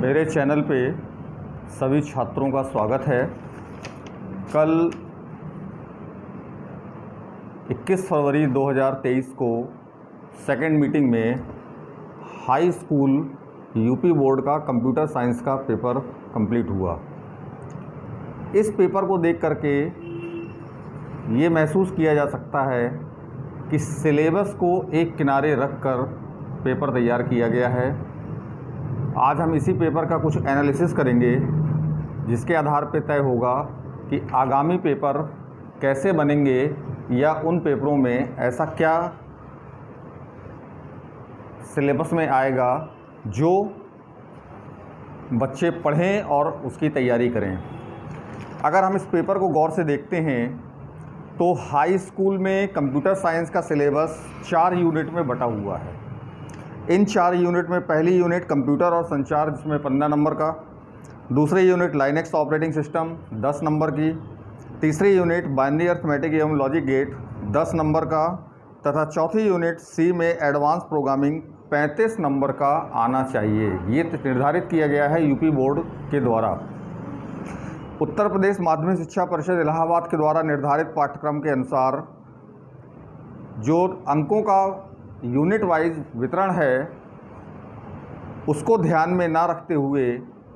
मेरे चैनल पे सभी छात्रों का स्वागत है। कल 21 फरवरी 2023 को सेकेंड मीटिंग में हाई स्कूल यूपी बोर्ड का कंप्यूटर साइंस का पेपर कंप्लीट हुआ। इस पेपर को देख करके ये महसूस किया जा सकता है कि सिलेबस को एक किनारे रखकर पेपर तैयार किया गया है। आज हम इसी पेपर का कुछ एनालिसिस करेंगे, जिसके आधार पर तय होगा कि आगामी पेपर कैसे बनेंगे या उन पेपरों में ऐसा क्या सिलेबस में आएगा जो बच्चे पढ़ें और उसकी तैयारी करें। अगर हम इस पेपर को गौर से देखते हैं तो हाई स्कूल में कंप्यूटर साइंस का सिलेबस 4 यूनिट में बटा हुआ है। इन 4 यूनिट में पहली यूनिट कंप्यूटर और संचार, जिसमें 15 नंबर का, दूसरी unit Linux operating system 10 number की, तीसरी यूनिट बाइनरी अर्थमेटिक एवं लॉजिक गेट 10 नंबर का तथा चौथी यूनिट सी में एडवांस प्रोग्रामिंग 35 नंबर का आना चाहिए। ये निर्धारित किया गया है यूपी बोर्ड के द्वारा। उत्तर प्रदेश माध्यमिक शिक्षा परिषद इलाहाबाद के द्वारा निर्धारित पाठ्यक्रम के अनुसार जो अंकों का यूनिट वाइज वितरण है, उसको ध्यान में ना रखते हुए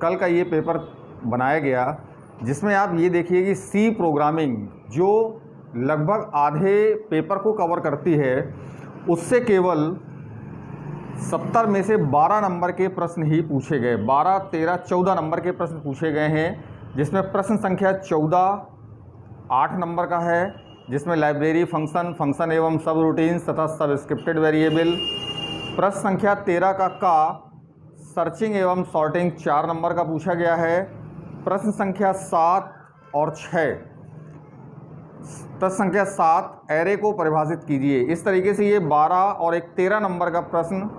कल का ये पेपर बनाया गया, जिसमें आप ये देखिए कि सी प्रोग्रामिंग जो लगभग आधे पेपर को कवर करती है, उससे केवल 70 में से 12 नंबर के प्रश्न ही पूछे गए। 12, 13, 14 नंबर के प्रश्न पूछे गए हैं, जिसमें प्रश्न संख्या 14 8 नंबर का है, जिसमें लाइब्रेरी फंक्शन एवं सब रूटीन्स तथा सब स्क्रिप्टेड वेरिएबल। प्रश्न संख्या 13 का सर्चिंग एवं सॉर्टिंग 4 नंबर का पूछा गया है। प्रश्न संख्या 7 और 6, प्रश्न संख्या 7 एरे को परिभाषित कीजिए। इस तरीके से ये 12 और एक 13 नंबर का प्रश्न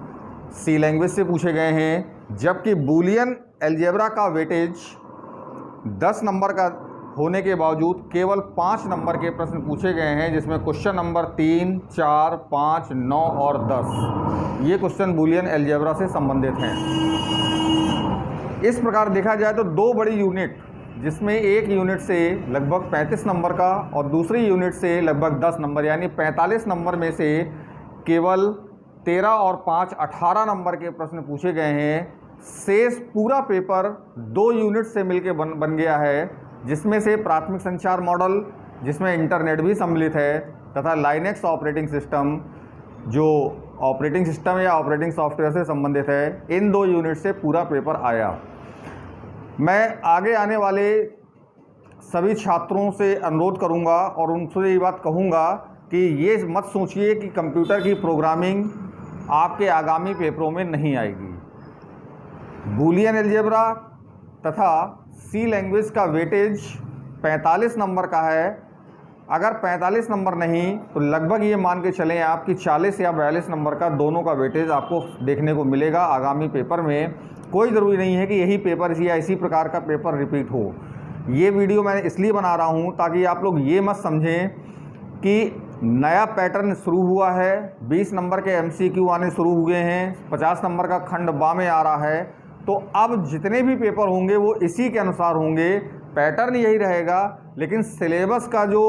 सी लैंग्वेज से पूछे गए हैं, जबकि बूलियन अलजेब्रा का वेटेज 10 नंबर का होने के बावजूद केवल 5 नंबर के प्रश्न पूछे गए हैं, जिसमें क्वेश्चन नंबर 3, 4, 5, 9 और 10 ये क्वेश्चन बूलियन अलजेब्रा से संबंधित हैं। इस प्रकार देखा जाए तो 2 बड़ी यूनिट, जिसमें एक यूनिट से लगभग 35 नंबर का और दूसरी यूनिट से लगभग 10 नंबर, यानी 45 नंबर में से केवल 13 और 5 18 नंबर के प्रश्न पूछे गए हैं। शेष पूरा पेपर 2 यूनिट से मिलकर बन गया है, जिसमें से प्राथमिक संचार मॉडल, जिसमें इंटरनेट भी सम्मिलित है, तथा लाइनेक्स ऑपरेटिंग सिस्टम जो ऑपरेटिंग सिस्टम या ऑपरेटिंग सॉफ्टवेयर से संबंधित है। इन 2 यूनिट से पूरा पेपर आया। मैं आगे आने वाले सभी छात्रों से अनुरोध करूंगा और उनसे ये बात कहूंगा कि ये मत सोचिए कि कंप्यूटर की प्रोग्रामिंग आपके आगामी पेपरों में नहीं आएगी। बूलियन अलजेब्रा तथा सी लैंग्वेज का वेटेज 45 नंबर का है। अगर 45 नंबर नहीं तो लगभग ये मान के चलें आप कि 40 या 42 नंबर का दोनों का वेटेज आपको देखने को मिलेगा आगामी पेपर में। कोई ज़रूरी नहीं है कि यही पेपर या इसी प्रकार का पेपर रिपीट हो। ये वीडियो मैं इसलिए बना रहा हूँ ताकि आप लोग ये मत समझें कि नया पैटर्न शुरू हुआ है, 20 नंबर के MCQ आने शुरू हुए हैं, 50 नंबर का खंड बा में आ रहा है, तो अब जितने भी पेपर होंगे वो इसी के अनुसार होंगे। पैटर्न यही रहेगा, लेकिन सिलेबस का जो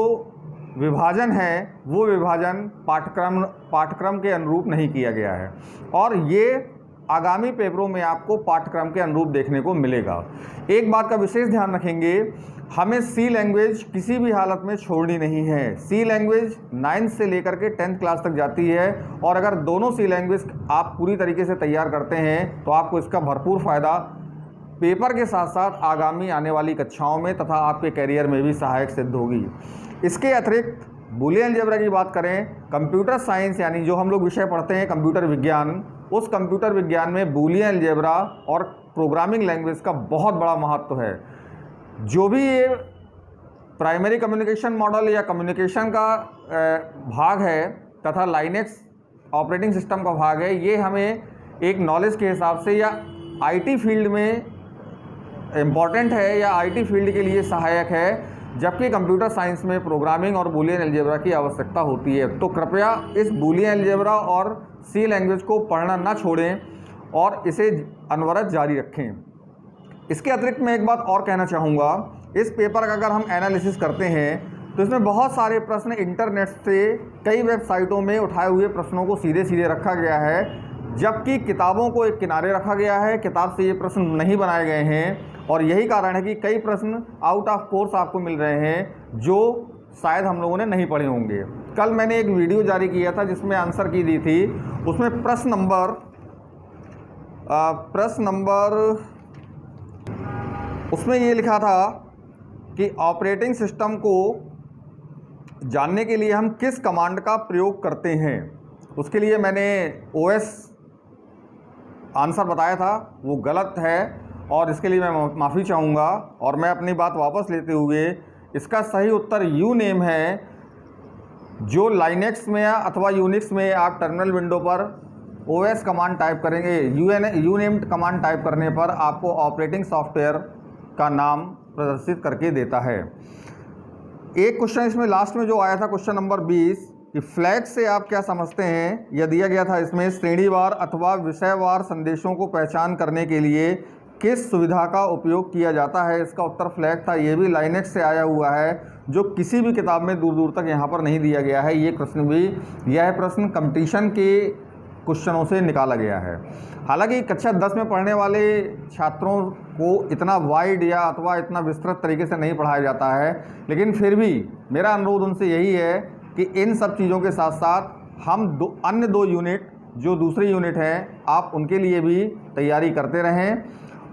विभाजन है वो विभाजन पाठ्यक्रम के अनुरूप नहीं किया गया है, और ये आगामी पेपरों में आपको पाठ्यक्रम के अनुरूप देखने को मिलेगा। एक बात का विशेष ध्यान रखेंगे, हमें सी लैंग्वेज किसी भी हालत में छोड़नी नहीं है। सी लैंग्वेज 9th से लेकर के 10th क्लास तक जाती है, और अगर दोनों सी लैंग्वेज आप पूरी तरीके से तैयार करते हैं तो आपको इसका भरपूर फ़ायदा पेपर के साथ साथ आगामी आने वाली कक्षाओं में तथा आपके करियर में भी सहायक सिद्ध होगी। इसके अतिरिक्त बूलियन अलजेब्रा की बात करें, कंप्यूटर साइंस यानी जो हम लोग विषय पढ़ते हैं कंप्यूटर विज्ञान, उस कंप्यूटर विज्ञान में बूलियन अलजेब्रा और प्रोग्रामिंग लैंग्वेज का बहुत बड़ा महत्व है। जो भी ये प्राइमरी कम्युनिकेशन मॉडल या कम्युनिकेशन का भाग है तथा लाइनेक्स ऑपरेटिंग सिस्टम का भाग है, ये हमें एक नॉलेज के हिसाब से या आईटी फील्ड में इम्पॉर्टेंट है या आईटी फील्ड के लिए सहायक है, जबकि कंप्यूटर साइंस में प्रोग्रामिंग और बूलियन अलजेब्रा की आवश्यकता होती है। तो कृपया इस बूलियन अलजेब्रा और सी लैंग्वेज को पढ़ना ना छोड़ें और इसे अनवरत जारी रखें। इसके अतिरिक्त मैं एक बात और कहना चाहूँगा, इस पेपर का अगर हम एनालिसिस करते हैं तो इसमें बहुत सारे प्रश्न इंटरनेट से कई वेबसाइटों में उठाए हुए प्रश्नों को सीधे सीधे रखा गया है, जबकि किताबों को एक किनारे रखा गया है। किताब से ये प्रश्न नहीं बनाए गए हैं और यही कारण है कि कई प्रश्न आउट ऑफ कोर्स आपको मिल रहे हैं जो शायद हम लोगों ने नहीं पढ़े होंगे। कल मैंने एक वीडियो जारी किया था जिसमें आंसर की दी थी, उसमें प्रश्न नंबर उसमें ये लिखा था कि ऑपरेटिंग सिस्टम को जानने के लिए हम किस कमांड का प्रयोग करते हैं। उसके लिए मैंने OS आंसर बताया था, वो गलत है और इसके लिए मैं माफ़ी चाहूँगा। और मैं अपनी बात वापस लेते हुए इसका सही उत्तर यूनेम है, जो लाइनेक्स में अथवा यूनिक्स में आप टर्मिनल विंडो पर OS कमांड टाइप करेंगे, यूनेम कमांड टाइप करने पर आपको ऑपरेटिंग सॉफ्टवेयर का नाम प्रदर्शित करके देता है। एक क्वेश्चन इसमें लास्ट में जो आया था, क्वेश्चन नंबर 20, कि फ्लैग से आप क्या समझते हैं, यह दिया गया था। इसमें श्रेणीवार अथवा विषयवार संदेशों को पहचान करने के लिए किस सुविधा का उपयोग किया जाता है। इसका उत्तर फ्लैग था। ये भी लाइनेक्स से आया हुआ है, जो किसी भी किताब में दूर दूर तक यहाँ पर नहीं दिया गया है। यह प्रश्न कंपटीशन के क्वेश्चनों से निकाला गया है। हालांकि कक्षा 10 में पढ़ने वाले छात्रों को इतना वाइड या अथवा इतना विस्तृत तरीके से नहीं पढ़ाया जाता है, लेकिन फिर भी मेरा अनुरोध उनसे यही है कि इन सब चीज़ों के साथ साथ हम अन्य दो यूनिट जो दूसरी यूनिट हैं, आप उनके लिए भी तैयारी करते रहें।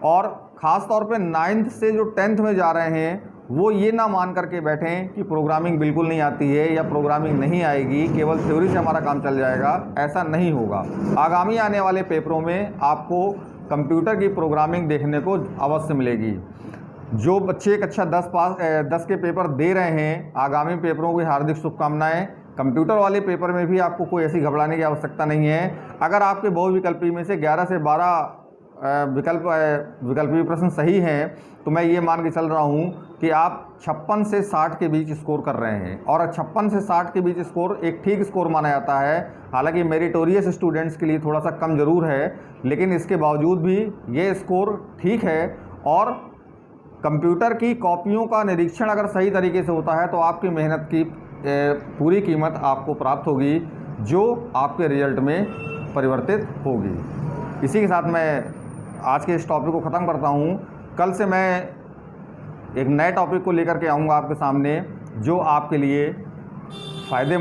और ख़ास तौर पे 9th से जो 10th में जा रहे हैं वो ये ना मान करके बैठें कि प्रोग्रामिंग बिल्कुल नहीं आती है या प्रोग्रामिंग नहीं आएगी, केवल थ्योरी से हमारा काम चल जाएगा। ऐसा नहीं होगा। आगामी आने वाले पेपरों में आपको कंप्यूटर की प्रोग्रामिंग देखने को अवश्य मिलेगी। जो बच्चे कक्षा 10 के पेपर दे रहे हैं, आगामी पेपरों की हार्दिक शुभकामनाएं। कंप्यूटर वाले पेपर में भी आपको कोई ऐसी घबराने की आवश्यकता नहीं है। अगर आपके बहुविकल्पी में से 11 से 12 विकल्पीय प्रश्न सही हैं, तो मैं ये मान के चल रहा हूँ कि आप 56 से 60 के बीच स्कोर कर रहे हैं। और 56 से 60 के बीच स्कोर एक ठीक स्कोर माना जाता है। हालांकि मेरिटोरियस स्टूडेंट्स के लिए थोड़ा सा कम ज़रूर है, लेकिन इसके बावजूद भी ये स्कोर ठीक है। और कंप्यूटर की कॉपियों का निरीक्षण अगर सही तरीके से होता है तो आपकी मेहनत की पूरी कीमत आपको प्राप्त होगी, जो आपके रिजल्ट में परिवर्तित होगी। इसी के साथ मैं आज के इस टॉपिक को ख़त्म करता हूँ। कल से मैं एक नए टॉपिक को लेकर के आऊँगा आपके सामने, जो आपके लिए फ़ायदेमंद